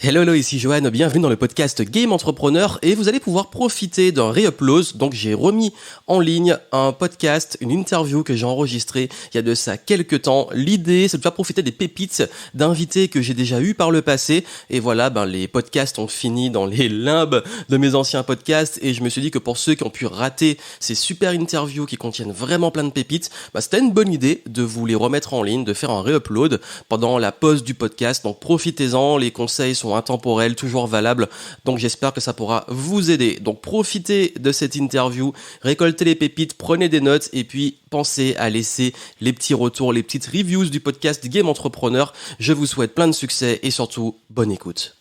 Hello, ici Johan, bienvenue dans le podcast Game Entrepreneur et vous allez pouvoir profiter d'un re-upload. Donc j'ai remis en ligne un podcast, une interview que j'ai enregistrée il y a de ça quelques temps. L'idée c'est de faire profiter des pépites d'invités que j'ai déjà eu par le passé. Et voilà, les podcasts ont fini dans les limbes de mes anciens podcasts et je me suis dit que pour ceux qui ont pu rater ces super interviews qui contiennent vraiment plein de pépites, c'était une bonne idée de vous les remettre en ligne, de faire un re-upload pendant la pause du podcast. Donc profitez-en, les conseils sont intemporels, toujours valables, donc j'espère que ça pourra vous aider. Donc profitez de cette interview, récoltez les pépites, prenez des notes et puis pensez à laisser les petits retours, les petites reviews du podcast Game Entrepreneur. Je vous souhaite plein de succès et surtout bonne écoute.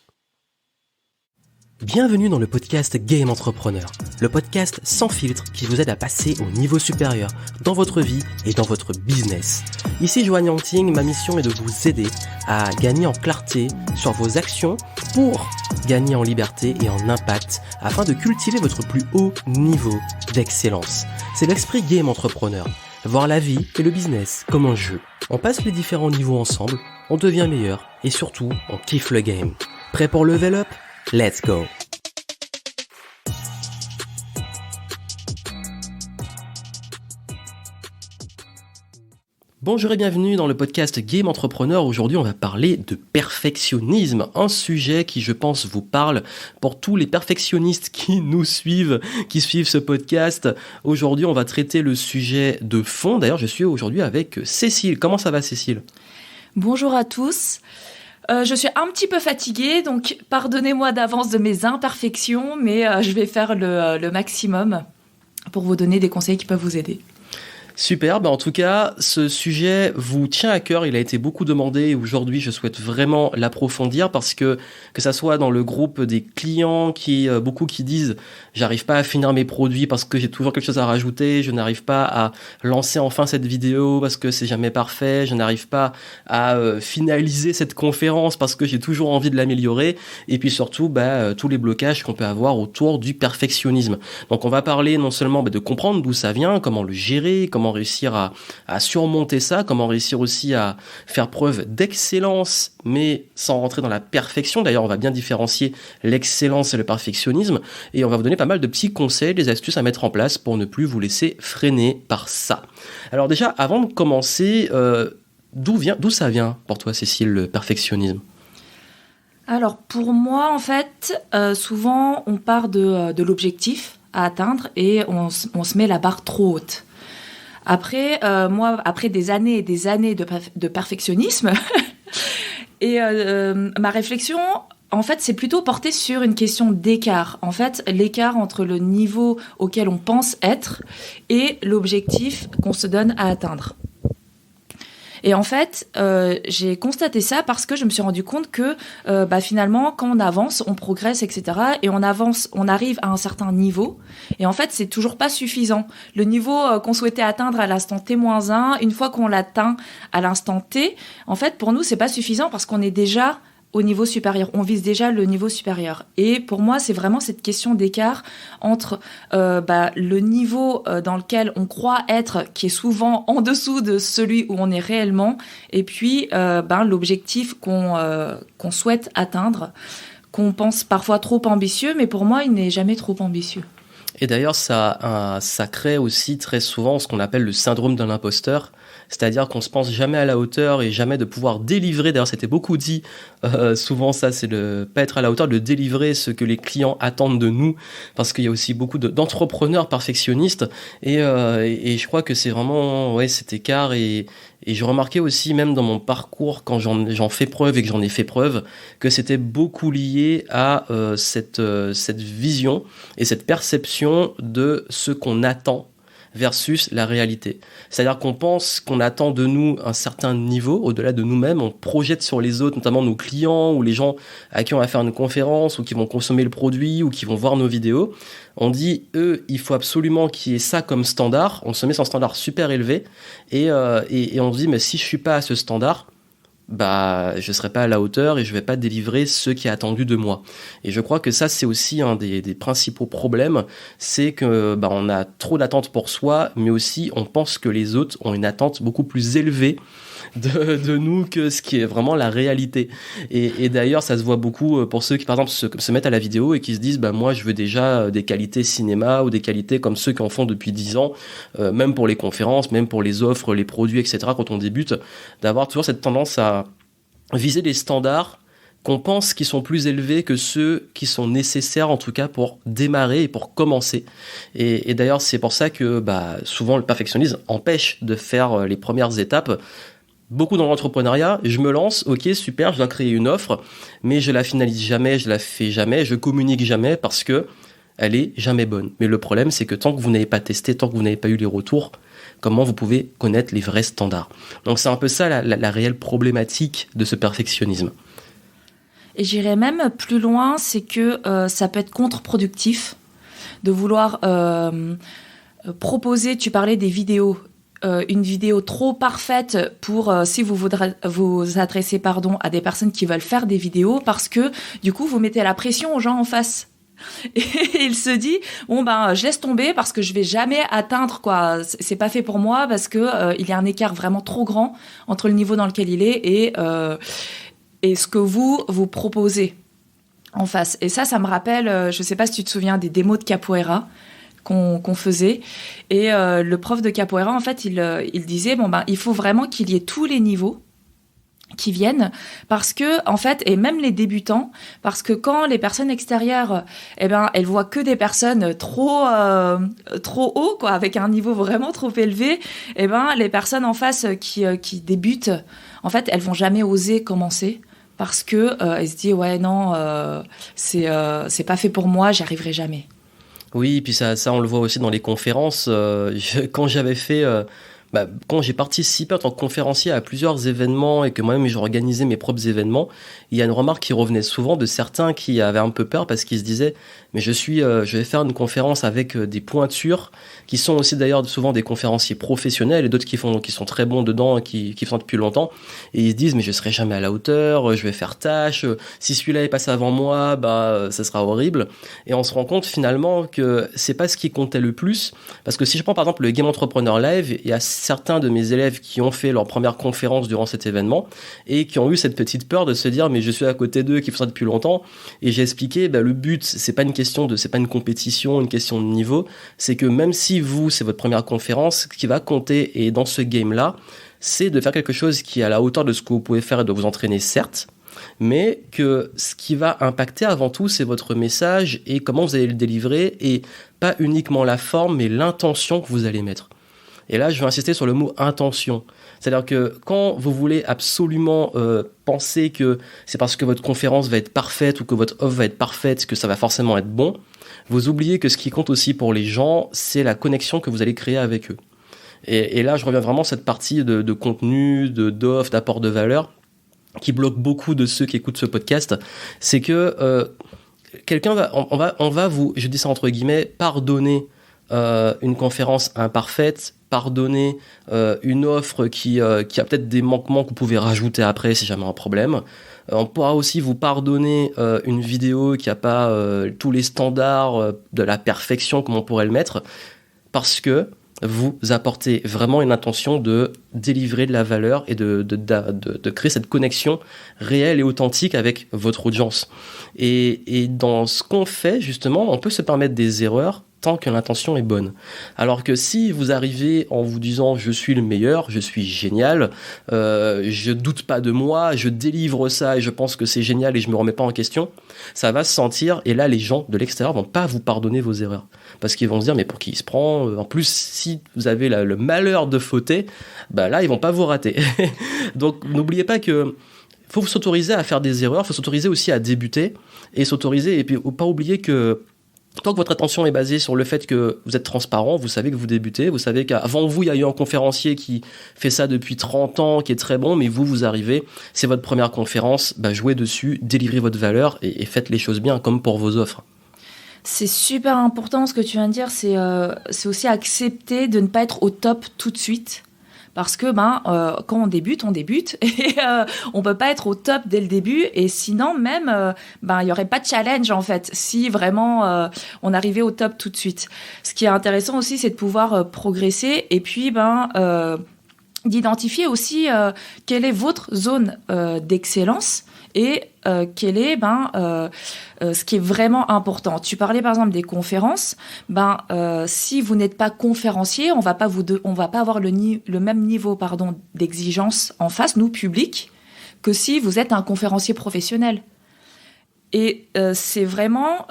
Bienvenue dans le podcast Game Entrepreneur, le podcast sans filtre qui vous aide à passer au niveau supérieur dans votre vie et dans votre business. Ici Johan Yangting, ma mission est de vous aider à gagner en clarté sur vos actions pour gagner en liberté et en impact afin de cultiver votre plus haut niveau d'excellence. C'est l'esprit Game Entrepreneur, voir la vie et le business comme un jeu. On passe les différents niveaux ensemble, on devient meilleur et surtout on kiffe le game. Prêt pour level up ? Let's go! Bonjour et bienvenue dans le podcast Game Entrepreneur. Aujourd'hui, on va parler de perfectionnisme, un sujet qui, je pense, vous parle pour tous les perfectionnistes qui nous suivent, qui suivent ce podcast. Aujourd'hui, on va traiter le sujet de fond. D'ailleurs, je suis aujourd'hui avec Cécile. Comment ça va, Cécile ? Bonjour à tous. Je suis un petit peu fatiguée, donc pardonnez-moi d'avance de mes imperfections, mais je vais faire le maximum pour vous donner des conseils qui peuvent vous aider. Super, en tout cas, ce sujet vous tient à cœur, il a été beaucoup demandé et aujourd'hui je souhaite vraiment l'approfondir parce que ça soit dans le groupe des clients beaucoup qui disent j'arrive pas à finir mes produits parce que j'ai toujours quelque chose à rajouter, je n'arrive pas à lancer enfin cette vidéo parce que c'est jamais parfait, je n'arrive pas à finaliser cette conférence parce que j'ai toujours envie de l'améliorer et puis surtout tous les blocages qu'on peut avoir autour du perfectionnisme. Donc on va parler non seulement de comprendre d'où ça vient, comment le gérer, comment réussir à surmonter ça, comment réussir aussi à faire preuve d'excellence, mais sans rentrer dans la perfection. D'ailleurs, on va bien différencier l'excellence et le perfectionnisme, et on va vous donner pas mal de petits conseils, des astuces à mettre en place pour ne plus vous laisser freiner par ça. Alors déjà, avant de commencer, d'où ça vient pour toi, Cécile, le perfectionnisme ? Alors, pour moi, en fait, souvent, on part de l'objectif à atteindre et on se met la barre trop haute. Après, moi, après des années et des années de perfectionnisme, et ma réflexion, en fait, c'est plutôt porté sur une question d'écart. En fait, l'écart entre le niveau auquel on pense être et l'objectif qu'on se donne à atteindre. Et en fait, j'ai constaté ça parce que je me suis rendu compte que finalement, quand on avance, on progresse, etc. Et on avance, on arrive à un certain niveau. Et en fait, c'est toujours pas suffisant. Le niveau qu'on souhaitait atteindre à l'instant T-1, une fois qu'on l'atteint à l'instant T, en fait, pour nous, c'est pas suffisant parce qu'on est déjà au niveau supérieur. On vise déjà le niveau supérieur. Et pour moi, c'est vraiment cette question d'écart entre le niveau dans lequel on croit être, qui est souvent en dessous de celui où on est réellement, et puis l'objectif qu'on souhaite atteindre, qu'on pense parfois trop ambitieux, mais pour moi, il n'est jamais trop ambitieux. Et d'ailleurs, ça crée aussi très souvent ce qu'on appelle le syndrome de l'imposteur. C'est-à-dire qu'on se pense jamais à la hauteur et jamais de pouvoir délivrer. D'ailleurs, c'était beaucoup dit. Souvent, ça, c'est de pas être à la hauteur, de délivrer ce que les clients attendent de nous. Parce qu'il y a aussi beaucoup d'entrepreneurs perfectionnistes. Et je crois que c'est vraiment cet écart. Et j'ai remarqué aussi, même dans mon parcours, quand j'en fais preuve et que j'en ai fait preuve, que c'était beaucoup lié à cette vision et cette perception de ce qu'on attend versus la réalité. C'est-à-dire qu'on pense qu'on attend de nous un certain niveau, au-delà de nous-mêmes, on projette sur les autres, notamment nos clients ou les gens à qui on va faire une conférence ou qui vont consommer le produit ou qui vont voir nos vidéos. On dit, il faut absolument qu'il y ait ça comme standard. On se met sur un standard super élevé et on se dit, mais si je suis pas à ce standard, je serai pas à la hauteur et je vais pas délivrer ce qui est attendu de moi. Et je crois que ça, c'est aussi un des principaux problèmes, c'est que on a trop d'attentes pour soi, mais aussi on pense que les autres ont une attente beaucoup plus élevée de nous que ce qui est vraiment la réalité. Et d'ailleurs, ça se voit beaucoup pour ceux qui, par exemple, se mettent à la vidéo et qui se disent, bah, moi, je veux déjà des qualités cinéma ou des qualités comme ceux qui en font depuis 10 ans, même pour les conférences, même pour les offres, les produits, etc. Quand on débute, d'avoir toujours cette tendance à viser des standards qu'on pense qui sont plus élevés que ceux qui sont nécessaires, en tout cas, pour démarrer et pour commencer. Et d'ailleurs, c'est pour ça que souvent, le perfectionnisme empêche de faire les premières étapes. Beaucoup dans l'entrepreneuriat, je me lance, ok, super, je dois créer une offre, mais je la finalise jamais, je la fais jamais, je communique jamais parce que elle est jamais bonne. Mais le problème, c'est que tant que vous n'avez pas testé, tant que vous n'avez pas eu les retours, comment vous pouvez connaître les vrais standards? Donc c'est un peu ça la réelle problématique de ce perfectionnisme. Et j'irais même plus loin, c'est que ça peut être contre-productif de vouloir proposer, tu parlais des vidéos, une vidéo trop parfaite pour si vous vous adressez à des personnes qui veulent faire des vidéos, parce que du coup vous mettez la pression aux gens en face. Et il se dit je laisse tomber parce que je vais jamais atteindre, quoi. C'est pas fait pour moi parce que il y a un écart vraiment trop grand entre le niveau dans lequel il est et ce que vous proposez en face. Et ça me rappelle, je sais pas si tu te souviens des démos de capoeira qu'on faisait. Et le prof de capoeira, en fait, il disait, il faut vraiment qu'il y ait tous les niveaux qui viennent, parce que, en fait, et même les débutants, parce que quand les personnes extérieures, elles voient que des personnes trop haut, quoi, avec un niveau vraiment trop élevé, les personnes en face qui débutent, en fait, elles vont jamais oser commencer, parce que elles se disent, ouais, non, c'est pas fait pour moi, j'y arriverai jamais. Oui, puis ça on le voit aussi dans les conférences. Quand j'avais fait quand j'ai participé en tant que conférencier à plusieurs événements et que moi-même j'organisais mes propres événements, il y a une remarque qui revenait souvent de certains qui avaient un peu peur parce qu'ils se disaient mais je vais faire une conférence avec des pointures qui sont aussi d'ailleurs souvent des conférenciers professionnels et d'autres qui sont très bons dedans, qui font depuis longtemps, et ils se disent mais je serai jamais à la hauteur, je vais faire tâche, si celui-là est passé avant moi, ça sera horrible. Et on se rend compte finalement que c'est pas ce qui comptait le plus, parce que si je prends par exemple le Game Entrepreneur Live, il y a certains de mes élèves qui ont fait leur première conférence durant cet événement et qui ont eu cette petite peur de se dire mais je suis à côté d'eux qui font ça depuis longtemps, et j'ai expliqué le but c'est pas une compétition, une question de niveau, c'est que même si vous c'est votre première conférence, ce qui va compter et dans ce game là c'est de faire quelque chose qui est à la hauteur de ce que vous pouvez faire et de vous entraîner certes, mais que ce qui va impacter avant tout c'est votre message et comment vous allez le délivrer, et pas uniquement la forme mais l'intention que vous allez mettre. Et là, je vais insister sur le mot intention. C'est-à-dire que quand vous voulez absolument penser que c'est parce que votre conférence va être parfaite ou que votre offre va être parfaite que ça va forcément être bon, vous oubliez que ce qui compte aussi pour les gens, c'est la connexion que vous allez créer avec eux. Et là, je reviens vraiment à cette partie de contenu, d'offre, d'apport de valeur, qui bloque beaucoup de ceux qui écoutent ce podcast. C'est que on va vous, je dis ça entre guillemets, pardonner une conférence imparfaite, pardonner une offre qui a peut-être des manquements que vous pouvez rajouter après si jamais un problème. On pourra aussi vous pardonner une vidéo qui n'a pas tous les standards de la perfection comme on pourrait le mettre, parce que vous apportez vraiment une intention de délivrer de la valeur et de créer cette connexion réelle et authentique avec votre audience. Et dans ce qu'on fait, justement, on peut se permettre des erreurs tant que l'intention est bonne. Alors que si vous arrivez en vous disant « je suis le meilleur, je suis génial, je doute pas de moi, je délivre ça et je pense que c'est génial et je me remets pas en question », ça va se sentir, et là les gens de l'extérieur vont pas vous pardonner vos erreurs. Parce qu'ils vont se dire « mais pour qui il se prend ?» En plus, si vous avez le malheur de fauter, là ils vont pas vous rater. Donc n'oubliez pas que faut s'autoriser à faire des erreurs, faut s'autoriser aussi à débuter, et s'autoriser, et puis pas oublier que tant que votre attention est basée sur le fait que vous êtes transparent, vous savez que vous débutez, vous savez qu'avant vous, il y a eu un conférencier qui fait ça depuis 30 ans, qui est très bon, mais vous arrivez, c'est votre première conférence, jouez dessus, délivrez votre valeur et faites les choses bien, comme pour vos offres. C'est super important ce que tu viens de dire, c'est aussi accepter de ne pas être au top tout de suite. Parce que quand on débute et on peut pas être au top dès le début, et sinon même il y aurait pas de challenge en fait si vraiment on arrivait au top tout de suite. Ce qui est intéressant aussi, c'est de pouvoir progresser, et puis d'identifier aussi quelle est votre zone d'excellence et quel est ce qui est vraiment important. Tu parlais par exemple des conférences. Si vous n'êtes pas conférencier, on va pas avoir le même niveau d'exigence en face, nous public, que si vous êtes un conférencier professionnel. Et c'est vraiment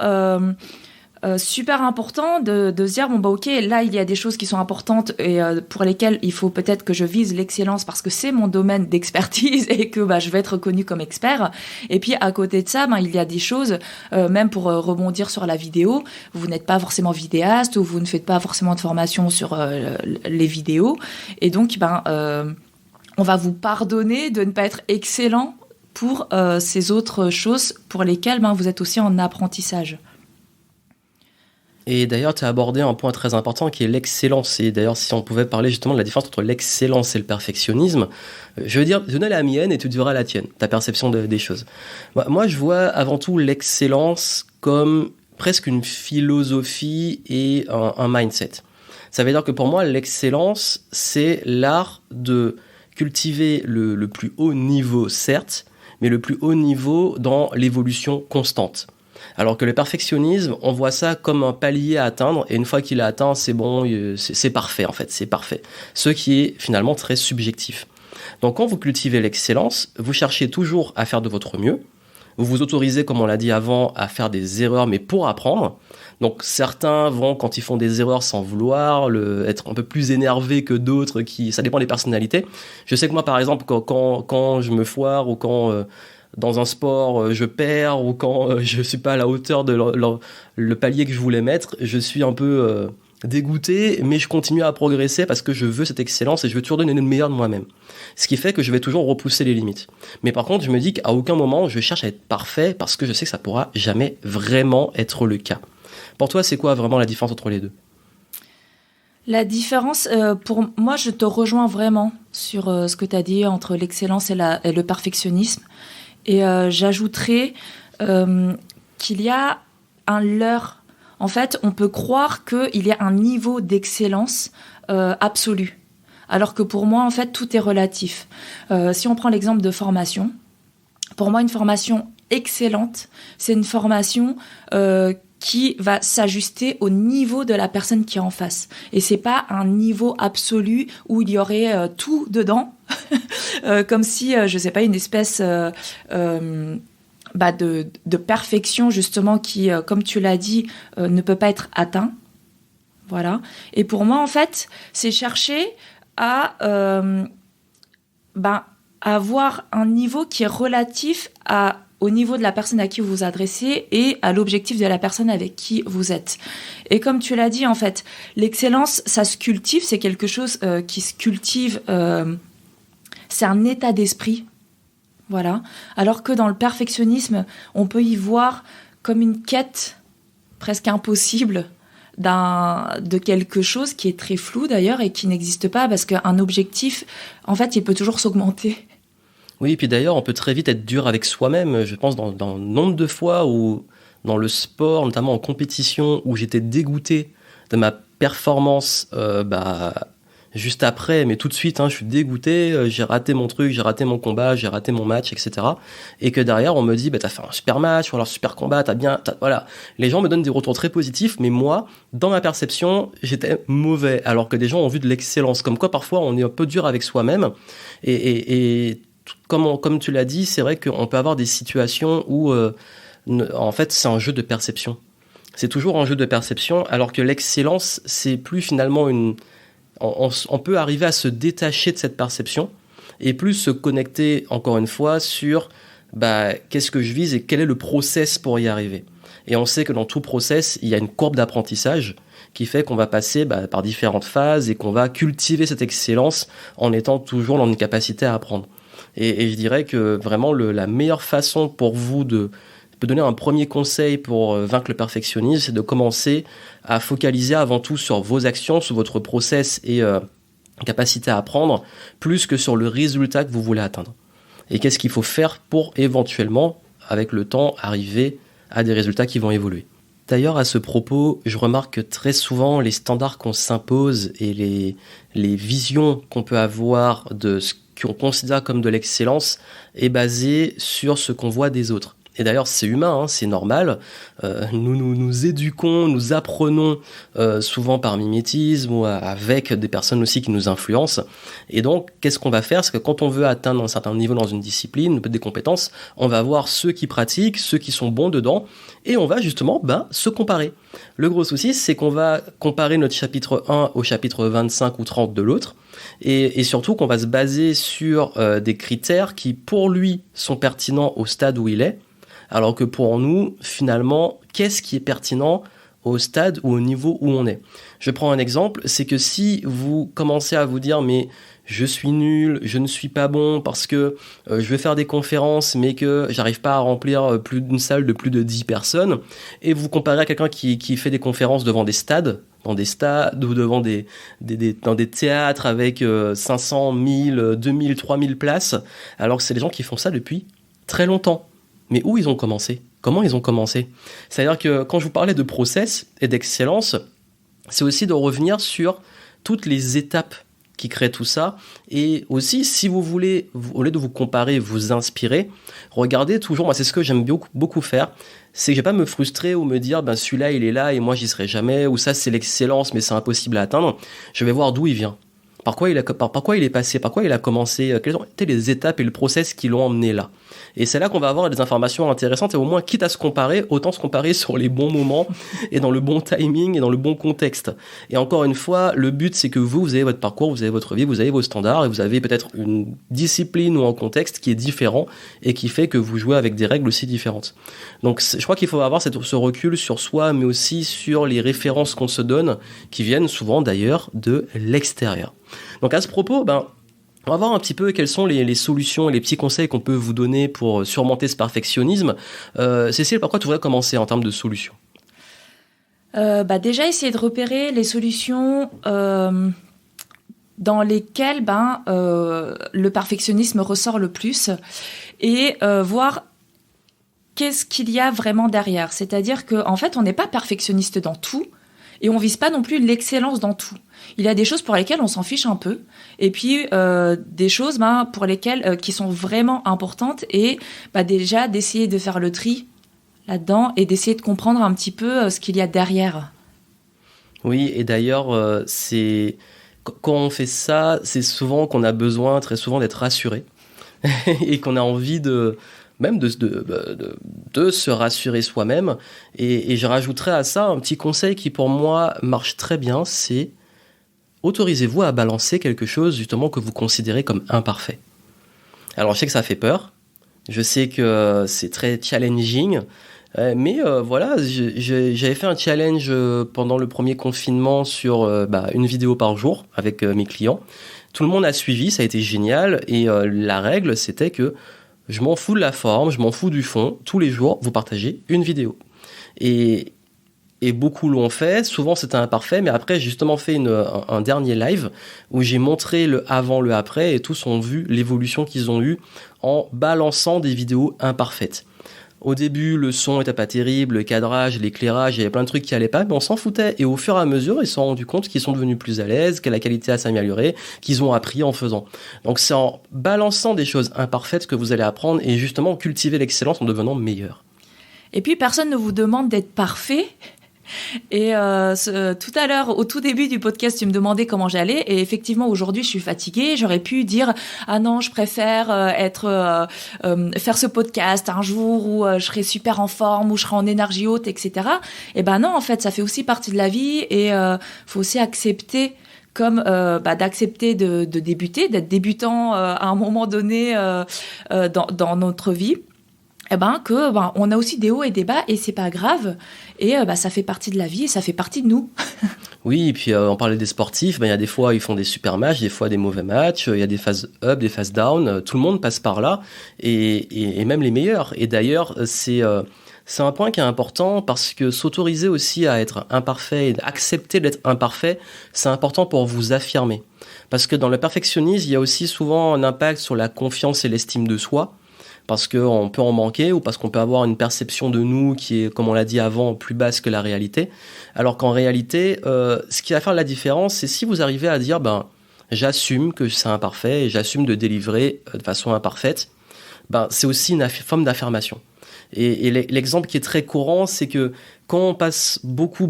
super important de se dire ok, là il y a des choses qui sont importantes et pour lesquelles il faut peut-être que je vise l'excellence parce que c'est mon domaine d'expertise et que je vais être reconnu comme expert. Et puis à côté de ça, il y a des choses, même pour rebondir sur la vidéo, vous n'êtes pas forcément vidéaste ou vous ne faites pas forcément de formation sur les vidéos, et donc on va vous pardonner de ne pas être excellent pour ces autres choses pour lesquelles vous êtes aussi en apprentissage. Et d'ailleurs, tu as abordé un point très important qui est l'excellence. Et d'ailleurs, si on pouvait parler justement de la différence entre l'excellence et le perfectionnisme, je veux dire, donner la mienne et tu diras la tienne, ta perception des choses. Moi, je vois avant tout l'excellence comme presque une philosophie et un mindset. Ça veut dire que pour moi, l'excellence, c'est l'art de cultiver le plus haut niveau, certes, mais le plus haut niveau dans l'évolution constante. Alors que le perfectionnisme, on voit ça comme un palier à atteindre, et une fois qu'il est atteint, c'est bon, c'est parfait en fait, c'est parfait. Ce qui est finalement très subjectif. Donc quand vous cultivez l'excellence, vous cherchez toujours à faire de votre mieux, vous vous autorisez, comme on l'a dit avant, à faire des erreurs, mais pour apprendre. Donc certains vont, quand ils font des erreurs sans vouloir, être un peu plus énervés que d'autres, ça dépend des personnalités. Je sais que moi, par exemple, quand je me foire ou quand dans un sport je perds ou quand je suis pas à la hauteur de le palier que je voulais mettre, je suis un peu dégoûté, mais je continue à progresser parce que je veux cette excellence et je veux toujours donner le meilleur de moi-même. Ce qui fait que je vais toujours repousser les limites. Mais par contre, je me dis qu'à aucun moment je cherche à être parfait parce que je sais que ça pourra jamais vraiment être le cas. Pour toi, c'est quoi vraiment la différence entre les deux ? La différence, pour moi, je te rejoins vraiment sur ce que tu as dit entre l'excellence et le perfectionnisme. Et j'ajouterais qu'il y a un leurre. En fait, on peut croire qu'il y a un niveau d'excellence absolu. Alors que pour moi, en fait, tout est relatif. Si on prend l'exemple de formation, pour moi, une formation excellente, c'est une formation qui va s'ajuster au niveau de la personne qui est en face. Et c'est pas un niveau absolu où il y aurait tout dedans, comme si, je sais pas, une espèce de perfection justement qui, comme tu l'as dit, ne peut pas être atteint. Voilà. Et pour moi, en fait, c'est chercher à avoir un niveau qui est relatif au niveau de la personne à qui vous vous adressez et à l'objectif de la personne avec qui vous êtes. Et comme tu l'as dit, en fait, l'excellence, ça se cultive, c'est quelque chose qui se cultive, c'est un état d'esprit, voilà. Alors que dans le perfectionnisme, on peut y voir comme une quête presque impossible de quelque chose qui est très flou d'ailleurs et qui n'existe pas parce qu'un objectif, en fait, il peut toujours s'augmenter. Oui, et puis d'ailleurs, on peut très vite être dur avec soi-même. Je pense dans le nombre de fois où, dans le sport, notamment en compétition, où j'étais dégoûté de ma performance juste après, mais tout de suite, je suis dégoûté, j'ai raté mon truc, j'ai raté mon combat, j'ai raté mon match, etc. Et que derrière, on me dit, t'as fait un super match, ou alors super combat, voilà. Les gens me donnent des retours très positifs, mais moi, dans ma perception, j'étais mauvais, alors que des gens ont vu de l'excellence. Comme quoi, parfois, on est un peu dur avec soi-même, et comme tu l'as dit, c'est vrai qu'on peut avoir des situations où, en fait, c'est un jeu de perception. C'est toujours un jeu de perception, alors que l'excellence, c'est plus finalement on peut arriver à se détacher de cette perception et plus se connecter, encore une fois, sur qu'est-ce que je vise et quel est le process pour y arriver. Et on sait que dans tout process, il y a une courbe d'apprentissage qui fait qu'on va passer par différentes phases et qu'on va cultiver cette excellence en étant toujours dans une capacité à apprendre. Et je dirais que vraiment la meilleure façon pour vous de donner un premier conseil pour vaincre le perfectionnisme, c'est de commencer à focaliser avant tout sur vos actions, sur votre process et capacité à apprendre, plus que sur le résultat que vous voulez atteindre. Et qu'est-ce qu'il faut faire pour éventuellement, avec le temps, arriver à des résultats qui vont évoluer. D'ailleurs, à ce propos, je remarque que très souvent, les standards qu'on s'impose et les visions qu'on peut avoir de ce qu'on considère comme de l'excellence est basée sur ce qu'on voit des autres. Et d'ailleurs, c'est humain, hein, c'est normal. Nous éduquons, nous apprenons souvent par mimétisme ou avec des personnes aussi qui nous influencent. Et donc, qu'est-ce qu'on va faire? C'est que quand on veut atteindre un certain niveau dans une discipline, des compétences, on va voir ceux qui pratiquent, ceux qui sont bons dedans, et on va justement se comparer. Le gros souci, c'est qu'on va comparer notre chapitre 1 au chapitre 25 ou 30 de l'autre, et surtout qu'on va se baser sur des critères qui, pour lui, sont pertinents au stade où il est, alors que pour nous, finalement, qu'est-ce qui est pertinent au stade ou au niveau où on est? Je prends un exemple, c'est que si vous commencez à vous dire « mais je suis nul, je ne suis pas bon parce que je vais faire des conférences mais que j'arrive pas à remplir plus d'une salle de plus de 10 personnes » et vous comparez à quelqu'un qui fait des conférences devant des stades, ou devant dans des théâtres avec 500, 1000, 2000, 3000 places, alors que c'est des gens qui font ça depuis très longtemps. Mais où ils ont commencé? Comment ils ont commencé? C'est-à-dire que quand je vous parlais de process et d'excellence, c'est aussi de revenir sur toutes les étapes qui créent tout ça. Et aussi, si vous voulez, au lieu de vous comparer, vous inspirer, regardez toujours, moi c'est ce que j'aime beaucoup faire, c'est que je vais pas me frustrer ou me dire celui-là il est là et moi j'y serai jamais, ou ça c'est l'excellence mais c'est impossible à atteindre. Je vais voir d'où il vient. Par quoi il est passé, par quoi il a commencé, quelles ont été les étapes et le process qui l'ont emmené là. Et c'est là qu'on va avoir des informations intéressantes et au moins, quitte à se comparer, autant se comparer sur les bons moments et dans le bon timing et dans le bon contexte. Et encore une fois, le but, c'est que vous avez votre parcours, vous avez votre vie, vous avez vos standards et vous avez peut-être une discipline ou un contexte qui est différent et qui fait que vous jouez avec des règles aussi différentes. Donc, je crois qu'il faut avoir ce recul sur soi, mais aussi sur les références qu'on se donne, qui viennent souvent d'ailleurs de l'extérieur. Donc à ce propos, on va voir un petit peu quelles sont les solutions et les petits conseils qu'on peut vous donner pour surmonter ce perfectionnisme. Cécile, par quoi tu voudrais commencer en termes de solutions? Déjà, essayer de repérer les solutions dans lesquelles le perfectionnisme ressort le plus et voir qu'est-ce qu'il y a vraiment derrière. C'est-à-dire qu'en fait, on n'est pas perfectionniste dans tout et on vise pas non plus l'excellence dans tout. Il y a des choses pour lesquelles on s'en fiche un peu, et puis des choses pour lesquelles qui sont vraiment importantes, et déjà d'essayer de faire le tri là-dedans et d'essayer de comprendre un petit peu ce qu'il y a derrière. Oui, et d'ailleurs, quand on fait ça, c'est souvent qu'on a besoin très souvent d'être rassuré et qu'on a envie de se rassurer soi-même. Et je rajouterais à ça un petit conseil qui pour moi marche très bien, c'est autorisez-vous à balancer quelque chose justement que vous considérez comme imparfait. Alors je sais que ça fait peur, je sais que c'est très challenging, mais voilà, j'avais fait un challenge pendant le premier confinement sur une vidéo par jour avec mes clients. Tout le monde a suivi, ça a été génial, et la règle c'était que je m'en fous de la forme, je m'en fous du fond, tous les jours vous partagez une vidéo. Et beaucoup l'ont fait, souvent c'était imparfait, mais après j'ai justement fait un dernier live où j'ai montré le avant, le après, et tous ont vu l'évolution qu'ils ont eue en balançant des vidéos imparfaites. Au début, le son était pas terrible, le cadrage, l'éclairage, il y avait plein de trucs qui allaient pas, mais on s'en foutait. Et au fur et à mesure, ils se sont rendus compte qu'ils sont devenus plus à l'aise, que la qualité a s'amélioré, qu'ils ont appris en faisant. Donc c'est en balançant des choses imparfaites que vous allez apprendre et justement cultiver l'excellence en devenant meilleur. Et puis personne ne vous demande d'être parfait. Et tout à l'heure, au tout début du podcast, tu me demandais comment j'allais, et effectivement aujourd'hui je suis fatiguée. J'aurais pu dire ah non, je préfère faire ce podcast un jour où je serai super en forme, où je serai en énergie haute, etc. Et non, en fait ça fait aussi partie de la vie, et faut aussi accepter d'accepter de débuter, d'être débutant à un moment donné dans notre vie. On a aussi des hauts et des bas, et c'est pas grave, et ça fait partie de la vie et ça fait partie de nous. Oui, et puis on parlait des sportifs, il y a des fois ils font des super matchs, des fois des mauvais matchs, il y a des phases up, des phases down, tout le monde passe par là, et même les meilleurs. Et d'ailleurs c'est un point qui est important, parce que s'autoriser aussi à être imparfait et accepter d'être imparfait, c'est important pour vous affirmer, parce que dans le perfectionnisme il y a aussi souvent un impact sur la confiance et l'estime de soi. parce qu'on peut en manquer ou parce qu'on peut avoir une perception de nous qui est, comme on l'a dit avant, plus basse que la réalité. Alors qu'en réalité, ce qui va faire la différence, c'est si vous arrivez à dire, j'assume que c'est imparfait et j'assume de délivrer de façon imparfaite, c'est aussi une forme d'affirmation. Et l'exemple qui est très courant, c'est que quand on passe beaucoup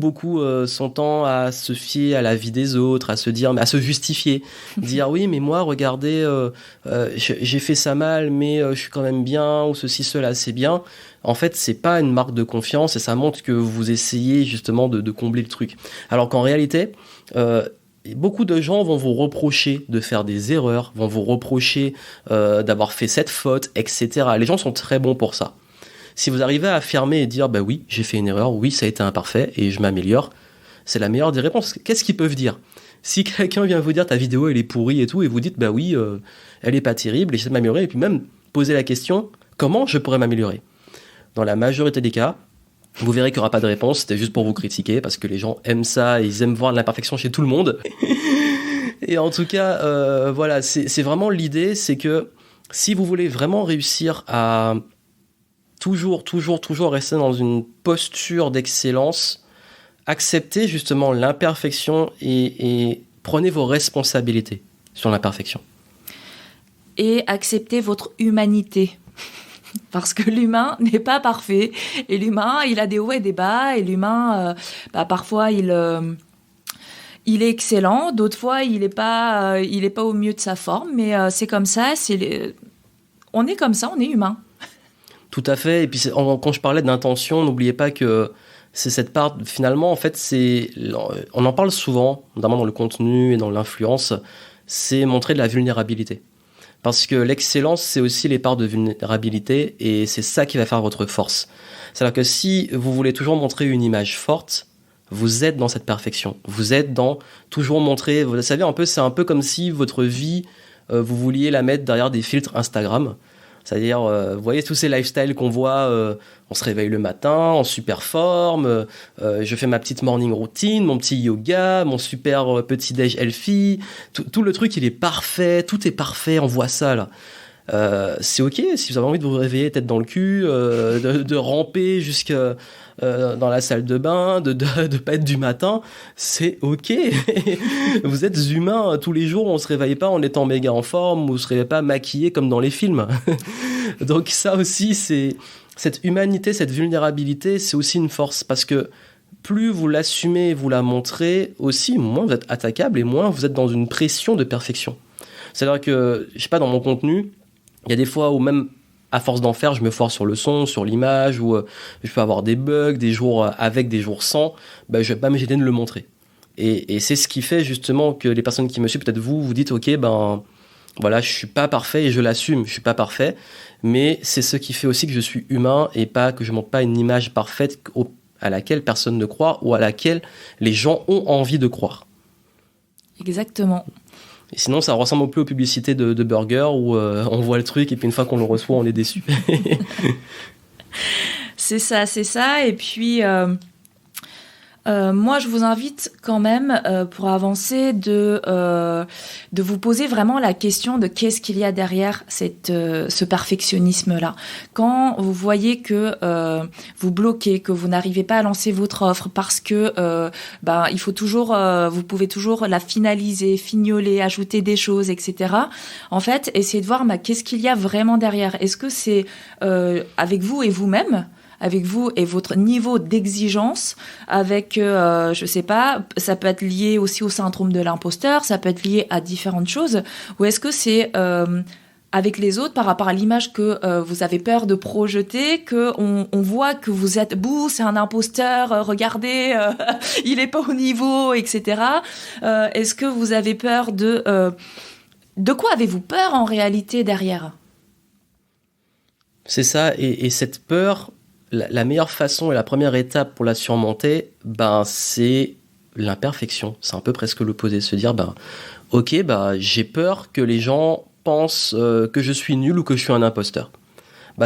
son temps à se fier à la vie des autres, à se dire, à se justifier, dire oui, mais moi, regardez, j'ai fait ça mal, mais je suis quand même bien, ou ceci, cela, c'est bien. En fait, c'est pas une marque de confiance et ça montre que vous essayez justement de combler le truc. Alors qu'en réalité, beaucoup de gens vont vous reprocher de faire des erreurs, vont vous reprocher d'avoir fait cette faute, etc. Les gens sont très bons pour ça. Si vous arrivez à affirmer et dire oui, j'ai fait une erreur, oui, ça a été imparfait et je m'améliore, c'est la meilleure des réponses. Qu'est-ce qu'ils peuvent dire ? Si quelqu'un vient vous dire ta vidéo elle est pourrie et tout, et vous dites oui, elle est pas terrible, et j'essaie de m'améliorer, et puis même poser la question comment je pourrais m'améliorer ? Dans la majorité des cas, vous verrez qu'il n'y aura pas de réponse, c'était juste pour vous critiquer, parce que les gens aiment ça, et ils aiment voir l'imperfection chez tout le monde. Et en tout cas, voilà, c'est vraiment l'idée, c'est que si vous voulez vraiment réussir à toujours rester dans une posture d'excellence, acceptez justement l'imperfection et prenez vos responsabilités sur l'imperfection. Et acceptez votre humanité. Parce que l'humain n'est pas parfait. Et l'humain, il a des hauts et des bas. Et l'humain, parfois, il est excellent. D'autres fois, il est pas au mieux de sa forme. Mais c'est comme ça. On est comme ça, on est humain. Tout à fait. Et puis, quand je parlais d'intention, n'oubliez pas que c'est cette part, finalement, en fait, on en parle souvent, notamment dans le contenu et dans l'influence, c'est montrer de la vulnérabilité. Parce que l'excellence, c'est aussi les parts de vulnérabilité et c'est ça qui va faire votre force. C'est-à-dire que si vous voulez toujours montrer une image forte, vous êtes dans cette perfection. Vous êtes dans toujours montrer, vous savez, c'est un peu comme si votre vie, vous vouliez la mettre derrière des filtres Instagram. C'est-à-dire, vous voyez tous ces lifestyles qu'on voit, on se réveille le matin en super forme, je fais ma petite morning routine, mon petit yoga, mon super petit déj healthy, tout le truc il est parfait, tout est parfait, on voit ça là. C'est ok si vous avez envie de vous réveiller tête dans le cul, de ramper jusque dans la salle de bain, de pas être du matin, c'est ok. Vous êtes humain, tous les jours on se réveille pas en étant méga en forme, ou on se réveille pas maquillé comme dans les films. Donc ça aussi, c'est cette humanité, cette vulnérabilité, c'est aussi une force parce que plus vous l'assumez, vous la montrez, aussi moins vous êtes attaquable et moins vous êtes dans une pression de perfection. C'est-à-dire que, je sais pas, dans mon contenu, il y a des fois où même à force d'en faire, je me foire sur le son, sur l'image, ou je peux avoir des bugs, des jours avec, des jours sans, je vais pas me gêner de le montrer. Et c'est ce qui fait justement que les personnes qui me suivent, peut-être vous dites ok, voilà, je suis pas parfait et je l'assume, je suis pas parfait, mais c'est ce qui fait aussi que je suis humain et pas que je montre pas une image parfaite à laquelle personne ne croit ou à laquelle les gens ont envie de croire. Exactement. Et sinon, ça ressemble un peu aux publicités de burgers où on voit le truc et puis une fois qu'on le reçoit, on est déçu. C'est ça. Et puis, moi, je vous invite quand même, pour avancer, de vous poser vraiment la question de qu'est-ce qu'il y a derrière ce perfectionnisme-là. Quand vous voyez que vous bloquez, que vous n'arrivez pas à lancer votre offre parce que il faut toujours, vous pouvez toujours la finaliser, fignoler, ajouter des choses, etc. En fait, essayez de voir qu'est-ce qu'il y a vraiment derrière. Est-ce que c'est avec vous et vous-même, avec vous et votre niveau d'exigence, avec, je sais pas, ça peut être lié aussi au syndrome de l'imposteur, ça peut être lié à différentes choses, ou est-ce que c'est avec les autres par rapport à l'image que vous avez peur de projeter, qu'on voit que vous êtes, c'est un imposteur, regardez, il est pas au niveau, etc. Est-ce que vous avez peur de quoi avez-vous peur en réalité derrière ? C'est ça, et cette peur, la meilleure façon et la première étape pour la surmonter, c'est l'imperfection. C'est un peu presque l'opposé, se dire, ok, j'ai peur que les gens pensent que je suis nul ou que je suis un imposteur.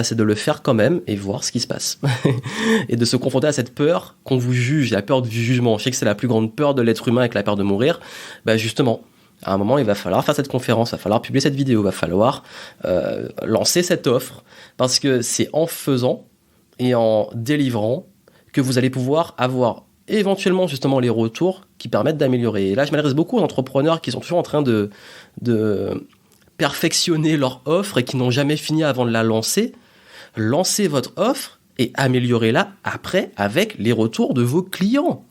C'est de le faire quand même et voir ce qui se passe. Et de se confronter à cette peur qu'on vous juge, la peur du jugement. Je sais que c'est la plus grande peur de l'être humain avec la peur de mourir. Justement, À un moment, il va falloir faire cette conférence, il va falloir publier cette vidéo, il va falloir lancer cette offre, parce que c'est en faisant et en délivrant que vous allez pouvoir avoir éventuellement justement les retours qui permettent d'améliorer. Et là, je m'adresse beaucoup aux entrepreneurs qui sont toujours en train de perfectionner leur offre et qui n'ont jamais fini avant de la lancer. Lancez votre offre et améliorez-la après avec les retours de vos clients.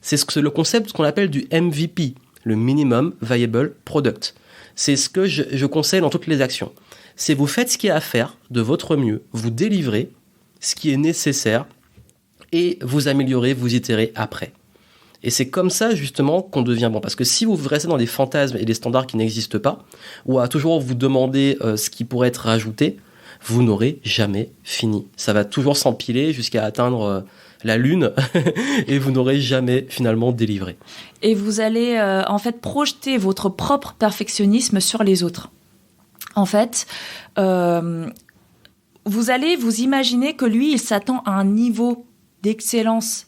C'est le concept qu'on appelle du MVP, le Minimum Viable Product. C'est ce que je conseille dans toutes les actions. C'est vous faites ce qu'il y a à faire de votre mieux, vous délivrez ce qui est nécessaire et vous améliorez, vous itérez après. Et c'est comme ça justement qu'on devient bon. Parce que si vous restez dans des fantasmes et des standards qui n'existent pas, ou à toujours vous demander ce qui pourrait être rajouté, vous n'aurez jamais fini. Ça va toujours s'empiler jusqu'à atteindre la lune et vous n'aurez jamais finalement délivré. Et vous allez en fait projeter votre propre perfectionnisme sur les autres. En fait, vous allez vous imaginer que lui, il s'attend à un niveau d'excellence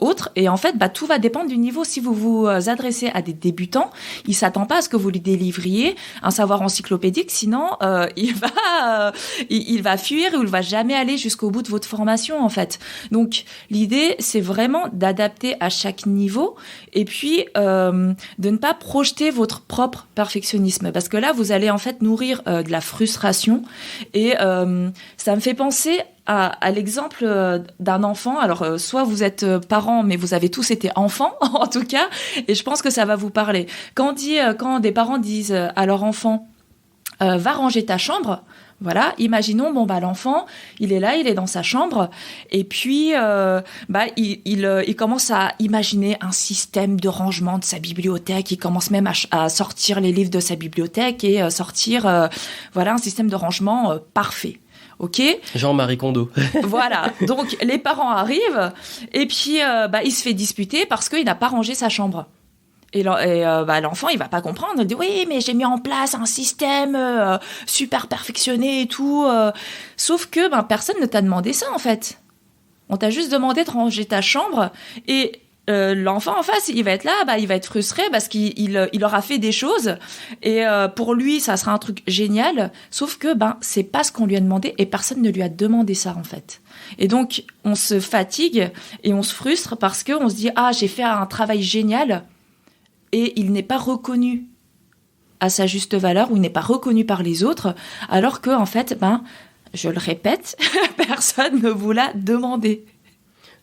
autre, et en fait tout va dépendre du niveau. Si vous vous adressez à des débutants, il s'attend pas à ce que vous lui délivriez un savoir encyclopédique, sinon il va fuir ou il va jamais aller jusqu'au bout de votre formation en fait. Donc l'idée c'est vraiment d'adapter à chaque niveau et puis de ne pas projeter votre propre perfectionnisme, parce que là vous allez en fait nourrir de la frustration, et ça me fait penser à l'exemple d'un enfant. Alors, soit vous êtes parents, mais vous avez tous été enfants, en tout cas, et je pense que ça va vous parler. Quand des parents disent à leur enfant « va ranger ta chambre », voilà, imaginons, l'enfant, il est là, il est dans sa chambre, et puis il commence à imaginer un système de rangement de sa bibliothèque, il commence même à sortir les livres de sa bibliothèque et sortir un système de rangement parfait. Ok. Jean-Marie Kondo. Voilà. Donc, les parents arrivent et puis il se fait disputer parce qu'il n'a pas rangé sa chambre. Et l'enfant, il va pas comprendre. Il dit oui, mais j'ai mis en place un système super perfectionné et tout. Sauf que personne ne t'a demandé ça en fait. On t'a juste demandé de ranger ta chambre, et l'enfant en face, il va être là, il va être frustré parce qu'il aura fait des choses, et pour lui ça sera un truc génial, sauf que c'est pas ce qu'on lui a demandé et personne ne lui a demandé ça en fait. Et donc on se fatigue et on se frustre parce que on se dit j'ai fait un travail génial et il n'est pas reconnu à sa juste valeur, ou il n'est pas reconnu par les autres, alors que en fait je le répète, personne ne vous l'a demandé.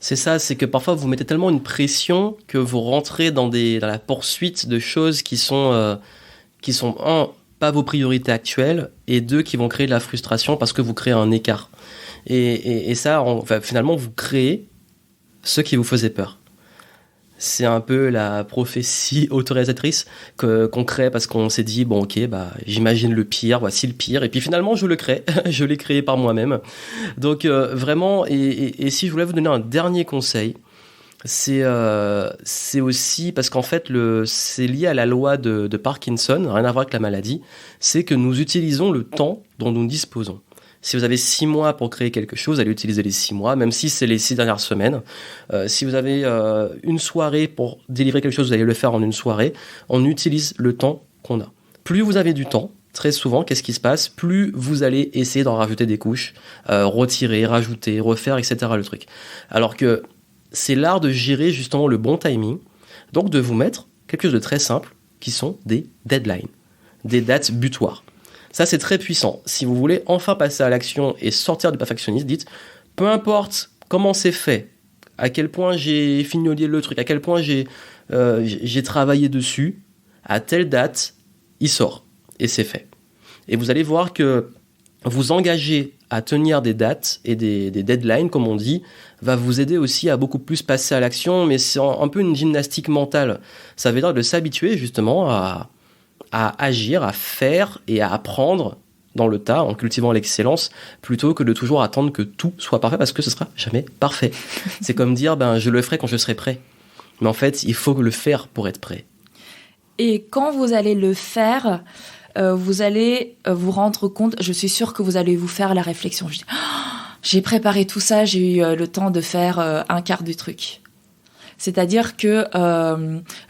C'est ça, c'est que parfois vous mettez tellement une pression que vous rentrez dans la poursuite de choses qui sont un, pas vos priorités actuelles, et deux, qui vont créer de la frustration parce que vous créez un écart. Et ça, finalement, vous créez ce qui vous faisait peur. C'est un peu la prophétie autoréalisatrice qu'on crée parce qu'on s'est dit, j'imagine le pire, voici le pire, et puis finalement je le crée, je l'ai créé par moi-même. Donc vraiment, et si je voulais vous donner un dernier conseil, c'est aussi parce qu'en fait c'est lié à la loi de Parkinson, rien à voir avec la maladie, c'est que nous utilisons le temps dont nous disposons. Si vous avez 6 mois pour créer quelque chose, allez utiliser les 6 mois, même si c'est les 6 dernières semaines. Si vous avez une soirée pour délivrer quelque chose, vous allez le faire en une soirée. On utilise le temps qu'on a. Plus vous avez du temps, très souvent, qu'est-ce qui se passe ? Plus vous allez essayer d'en rajouter des couches, retirer, rajouter, refaire, etc. le truc. Alors que c'est l'art de gérer justement le bon timing, donc de vous mettre quelque chose de très simple, qui sont des deadlines, des dates butoirs. Ça, c'est très puissant. Si vous voulez enfin passer à l'action et sortir du perfectionnisme, dites, peu importe comment c'est fait, à quel point j'ai fignolé le truc, à quel point j'ai travaillé dessus, à telle date, il sort. Et c'est fait. Et vous allez voir que vous engager à tenir des dates et des deadlines, comme on dit, va vous aider aussi à beaucoup plus passer à l'action, mais c'est un peu une gymnastique mentale. Ça veut dire de s'habituer justement à agir, à faire et à apprendre dans le tas, en cultivant l'excellence, plutôt que de toujours attendre que tout soit parfait, parce que ce sera jamais parfait. C'est comme dire, je le ferai quand je serai prêt. Mais en fait, il faut le faire pour être prêt. Et quand vous allez le faire, vous allez vous rendre compte, je suis sûre que vous allez vous faire la réflexion. J'ai préparé tout ça, j'ai eu le temps de faire un quart du truc. C'est-à-dire que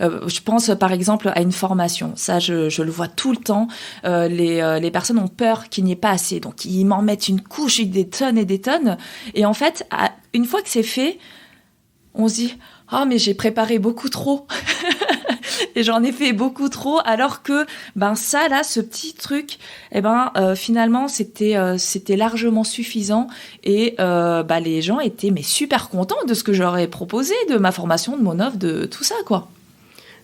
je pense par exemple à une formation. Ça, je le vois tout le temps. Les personnes ont peur qu'il n'y ait pas assez. Donc, ils m'en mettent une couche, des tonnes et des tonnes. Et en fait, une fois que c'est fait, on se dit « Ah, mais j'ai préparé beaucoup trop !» Et j'en ai fait beaucoup trop, alors que ça là, ce petit truc, finalement c'était largement suffisant et les gens étaient super contents de ce que je leur ai proposé, de ma formation, de mon offre, de tout ça quoi.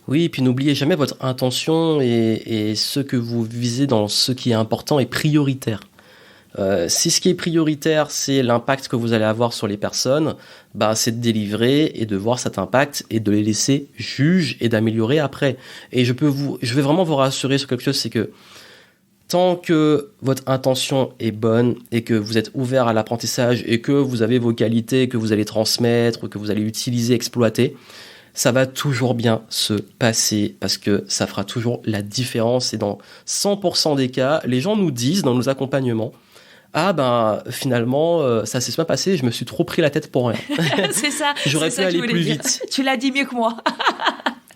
Oui, et puis n'oubliez jamais votre intention et ce que vous visez dans ce qui est important et prioritaire. Si ce qui est prioritaire, c'est l'impact que vous allez avoir sur les personnes, c'est de délivrer et de voir cet impact et de les laisser juger et d'améliorer après. Et je vais vraiment vous rassurer sur quelque chose, c'est que tant que votre intention est bonne et que vous êtes ouvert à l'apprentissage et que vous avez vos qualités que vous allez transmettre, que vous allez utiliser, exploiter, ça va toujours bien se passer parce que ça fera toujours la différence. Et dans 100% des cas, les gens nous disent dans nos accompagnements, finalement, ça s'est bien passé, je me suis trop pris la tête pour rien. C'est ça. J'aurais pu aller plus vite. Tu l'as dit mieux que moi.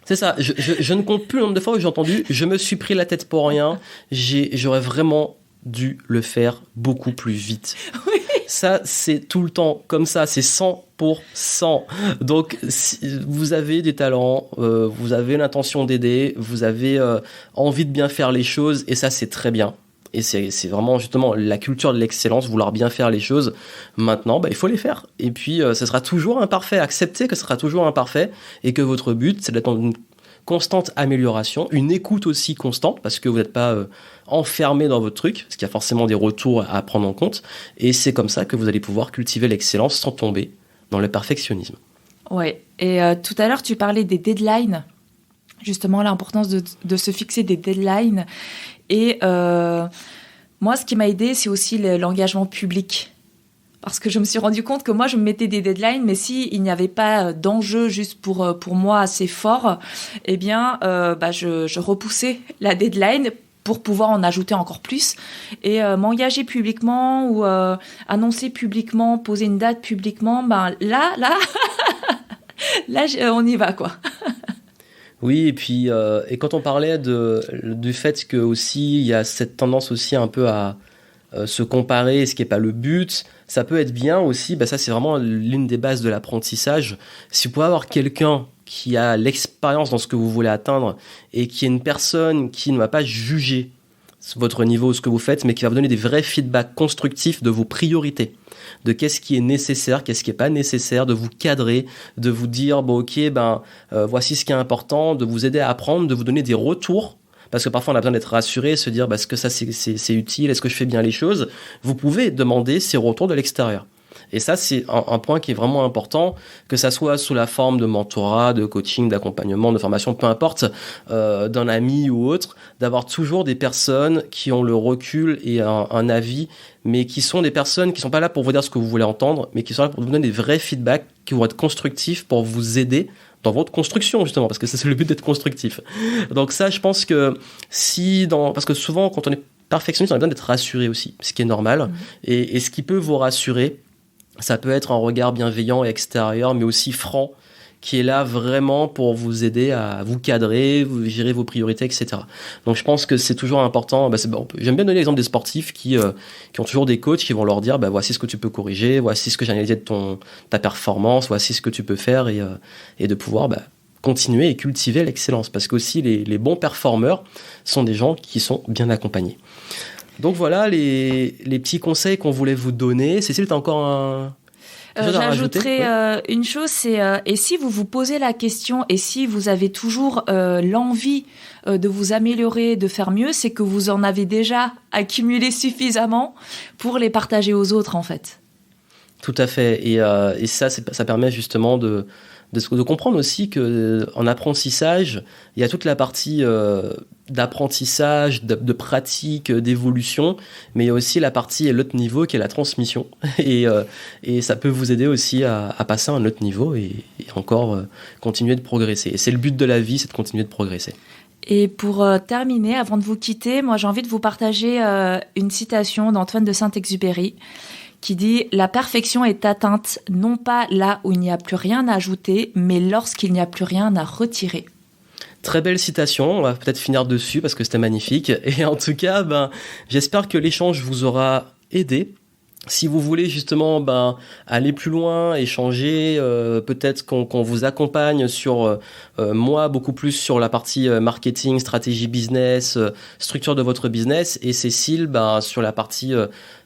C'est ça. Je ne compte plus le nombre de fois où j'ai entendu « je me suis pris la tête pour rien ». J'aurais vraiment dû le faire beaucoup plus vite. Oui. Ça, c'est tout le temps comme ça, c'est 100%. Donc, si vous avez des talents, vous avez l'intention d'aider, vous avez envie de bien faire les choses, et ça, c'est très bien. Et c'est vraiment justement la culture de l'excellence, vouloir bien faire les choses. Maintenant, il faut les faire. Et puis, ce sera toujours imparfait. Acceptez que ce sera toujours imparfait et que votre but, c'est d'être dans une constante amélioration, une écoute aussi constante, parce que vous n'êtes pas enfermé dans votre truc, parce qu'il y a forcément des retours à prendre en compte. Et c'est comme ça que vous allez pouvoir cultiver l'excellence sans tomber dans le perfectionnisme. Ouais. Et tout à l'heure, tu parlais des deadlines. Justement, l'importance de se fixer des deadlines. Et moi, ce qui m'a aidée, c'est aussi l'engagement public. Parce que je me suis rendu compte que moi, je me mettais des deadlines, mais s'il n'y avait pas d'enjeu juste pour moi assez fort, je repoussais la deadline pour pouvoir en ajouter encore plus. Et m'engager publiquement ou annoncer publiquement, poser une date publiquement, là, on y va, quoi. Oui, et puis et quand on parlait du fait que aussi il y a cette tendance aussi un peu à se comparer, ce qui n'est pas le but, ça peut être bien aussi. Ça c'est vraiment l'une des bases de l'apprentissage. Si vous pouvez avoir quelqu'un qui a l'expérience dans ce que vous voulez atteindre et qui est une personne qui ne va pas juger votre niveau, ce que vous faites, mais qui va vous donner des vrais feedbacks constructifs de vos priorités, de qu'est-ce qui est nécessaire, qu'est-ce qui n'est pas nécessaire, de vous cadrer, de vous dire voici ce qui est important, de vous aider à apprendre, de vous donner des retours, parce que parfois on a besoin d'être rassuré, se dire est-ce que ça c'est utile, est-ce que je fais bien les choses. Vous pouvez demander ces retours de l'extérieur. Et ça, c'est un point qui est vraiment important, que ça soit sous la forme de mentorat, de coaching, d'accompagnement, de formation, peu importe, d'un ami ou autre, d'avoir toujours des personnes qui ont le recul et un avis, mais qui sont des personnes qui ne sont pas là pour vous dire ce que vous voulez entendre, mais qui sont là pour vous donner des vrais feedbacks qui vont être constructifs pour vous aider dans votre construction, justement, parce que c'est le but d'être constructif. Donc ça, je pense que parce que souvent, quand on est perfectionniste, on a besoin d'être rassuré aussi, ce qui est normal, et ce qui peut vous rassurer, ça peut être un regard bienveillant et extérieur, mais aussi franc, qui est là vraiment pour vous aider à vous cadrer, vous gérer vos priorités, etc. Donc je pense que c'est toujours important. J'aime bien donner l'exemple des sportifs qui ont toujours des coachs qui vont leur dire voici ce que tu peux corriger, voici ce que j'ai analysé de ta performance, voici ce que tu peux faire, et de pouvoir continuer et cultiver l'excellence. Parce qu'aussi les bons performeurs sont des gens qui sont bien accompagnés. Donc voilà les petits conseils qu'on voulait vous donner. Cécile, tu as encore j'ajouterais une chose, c'est et si vous vous posez la question et si vous avez toujours l'envie de vous améliorer, de faire mieux, c'est que vous en avez déjà accumulé suffisamment pour les partager aux autres en fait. Tout à fait, et ça permet justement de comprendre aussi qu'en apprentissage, il y a toute la partie d'apprentissage, de pratique, d'évolution, mais il y a aussi la partie à l'autre niveau qui est la transmission. Et ça peut vous aider aussi à passer à un autre niveau et encore continuer de progresser. Et c'est le but de la vie, c'est de continuer de progresser. Et pour terminer, avant de vous quitter, moi j'ai envie de vous partager une citation d'Antoine de Saint-Exupéry qui dit « La perfection est atteinte non pas là où il n'y a plus rien à ajouter, mais lorsqu'il n'y a plus rien à retirer. » Très belle citation, on va peut-être finir dessus parce que c'était magnifique. Et en tout cas, j'espère que l'échange vous aura aidé. Si vous voulez justement aller plus loin, échanger, peut-être qu'on vous accompagne sur moi beaucoup plus sur la partie marketing, stratégie business, structure de votre business, et Cécile sur la partie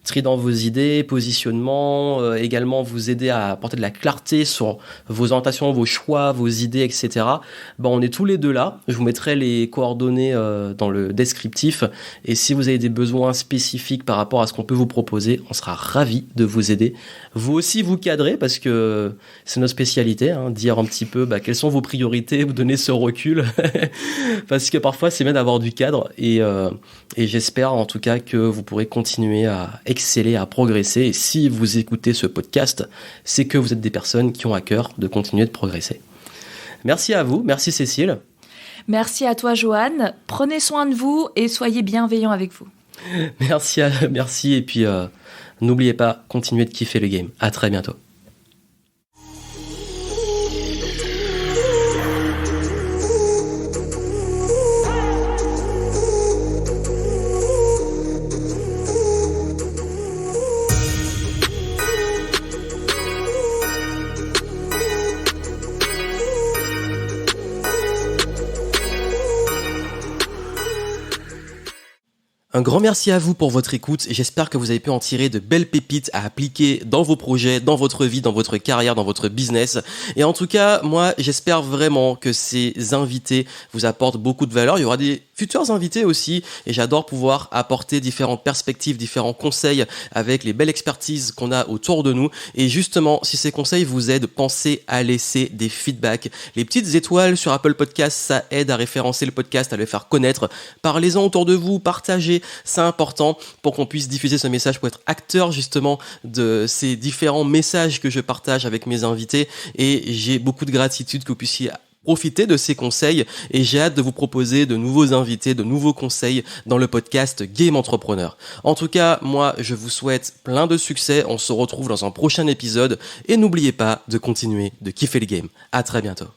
tri dans vos idées, positionnement, également vous aider à apporter de la clarté sur vos orientations, vos choix, vos idées, etc. On est tous les deux là. Je vous mettrai les coordonnées dans le descriptif. Et si vous avez des besoins spécifiques par rapport à ce qu'on peut vous proposer, on sera ravis de vous aider. Vous aussi vous cadrez parce que c'est notre spécialité, dire un petit peu quelles sont vos priorités, vous donner ce recul. Parce que parfois c'est bien d'avoir du cadre et j'espère en tout cas que vous pourrez continuer à exceller, à progresser. Et si vous écoutez ce podcast, c'est que vous êtes des personnes qui ont à cœur de continuer de progresser. Merci à vous, merci Cécile. Merci à toi Johan, prenez soin de vous et soyez bienveillants avec vous. Merci et puis n'oubliez pas, continuez de kiffer le game. À très bientôt. Un grand merci à vous pour votre écoute et j'espère que vous avez pu en tirer de belles pépites à appliquer dans vos projets, dans votre vie, dans votre carrière, dans votre business. Et en tout cas, moi, j'espère vraiment que ces invités vous apportent beaucoup de valeur. Il y aura des futurs invités aussi et j'adore pouvoir apporter différentes perspectives, différents conseils avec les belles expertises qu'on a autour de nous. Et justement, si ces conseils vous aident, pensez à laisser des feedbacks. Les petites étoiles sur Apple Podcasts, ça aide à référencer le podcast, à le faire connaître. Parlez-en autour de vous, partagez. C'est important pour qu'on puisse diffuser ce message, pour être acteur justement de ces différents messages que je partage avec mes invités. Et j'ai beaucoup de gratitude que vous puissiez profiter de ces conseils et j'ai hâte de vous proposer de nouveaux invités, de nouveaux conseils dans le podcast Game Entrepreneur. En tout cas, moi, je vous souhaite plein de succès. On se retrouve dans un prochain épisode et n'oubliez pas de continuer de kiffer le game. À très bientôt.